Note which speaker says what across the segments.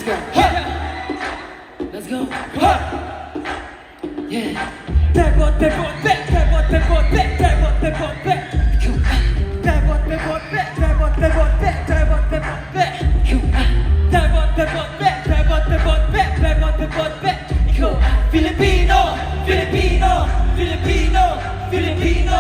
Speaker 1: go. Let's go. Yeah. Bebot, bebot, bebot, bebot, bebot, bebot, bebot. Bebot, bebot, bebot, bebot, bebot, bebot, bebot. Bebot, bebot, bebot, bebot, bebot, bebot, bebot. Filipino, Filipino, Filipino, Filipino.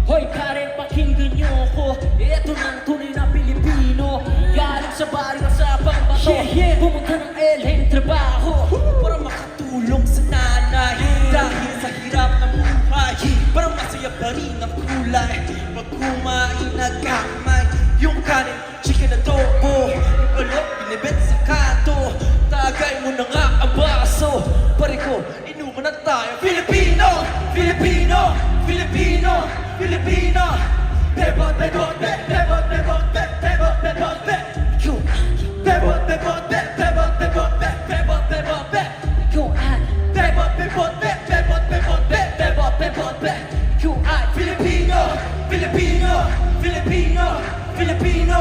Speaker 1: Hoy pare, pakinggan niyo ako. Ito ng tunay na Pilipino. Galing sa baryo sa pambato, pumunta ng LA trabaho para makatulong sa nanay. Dahil sa hirap ng buhay, para masaya pa rin ang kulay. Pag kumain nagkamay, yung kanin, chicken adobo, yung balot, binibet sa kanto. Tagay mo na nga ang baso, pare ko, inuman na tayo. Filipino, Filipino, Filipino, Filipino. Bebot, bebot, bebot, bebot, bebot, bebot, bebot. Bebot, bebot, bebot, bebot, bebot, bebot, bebot. Bebot, bebot, bebot, bebot, bebot, bebot, bebot. Filipino, Filipino, Filipino, Filipino.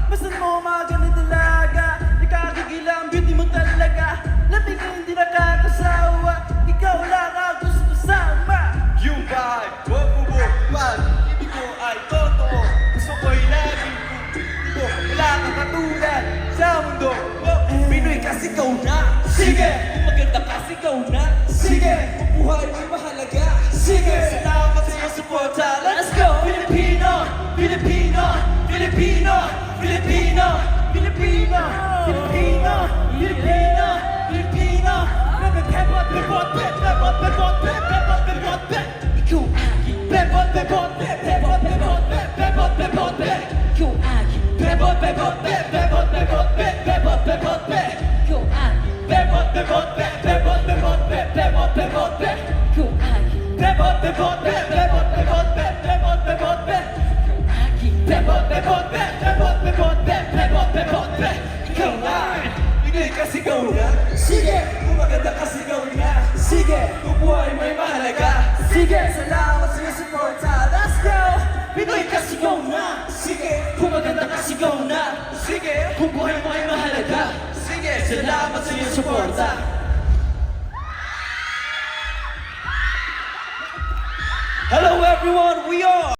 Speaker 2: Basta mo umaga na dalaga, nakakagila ang beauty mo talaga. Labing ka hindi nakakasawa, ikaw lang ang gusto sama.
Speaker 3: Yung bahay, pag ibig ko ay totoo. Gusto ko'y laging kumpito. Wala kang katulad sa mundo. Pinoy kasi ikaw na.
Speaker 1: Sige, kung maganda kasi ikaw na.
Speaker 3: Sige, kung buhay mo'y mahalaga.
Speaker 1: Sige,
Speaker 3: Salamat sa iyong suporta.
Speaker 1: let's go. Filipino, Filipino, Filipino, Filipino, Filipino, Filipino, Filipino, Filipino. Bebot, bebot, bebot, bebot, bebot, bebot, bebot. Ikaw aking bebot, bebot, bebot, bebot, bebot, bebot, bebot. Ikaw aking bebot, bebot, bebot, bebot, bebot, bebot, bebot. Ikaw aking bebot, bebot, bebot, bebot, bebot, bebot, bebot. Ikaw aking bebot, bebot, bebot, bebot, bebot, bebot, bebot. Bebot, bebot, bebot, bebot, bebot, bebot, bebot. Ikaw ay
Speaker 3: Pinoy kasi ikaw na.
Speaker 1: sige,
Speaker 3: Kung maganda kasi ikaw na.
Speaker 1: sige,
Speaker 3: Kung buhay mo'y mahalaga.
Speaker 1: sige.
Speaker 3: Salamat sa iyong suporta.
Speaker 1: Let's go! Pinoy ka sigaw na.
Speaker 3: Sige,
Speaker 1: Kung maganda ka sigaw na.
Speaker 3: sige,
Speaker 1: Kung buhay mo ay mahalaga.
Speaker 3: sige.
Speaker 1: Salamat sa iyong suporta.
Speaker 3: Hello everyone, we are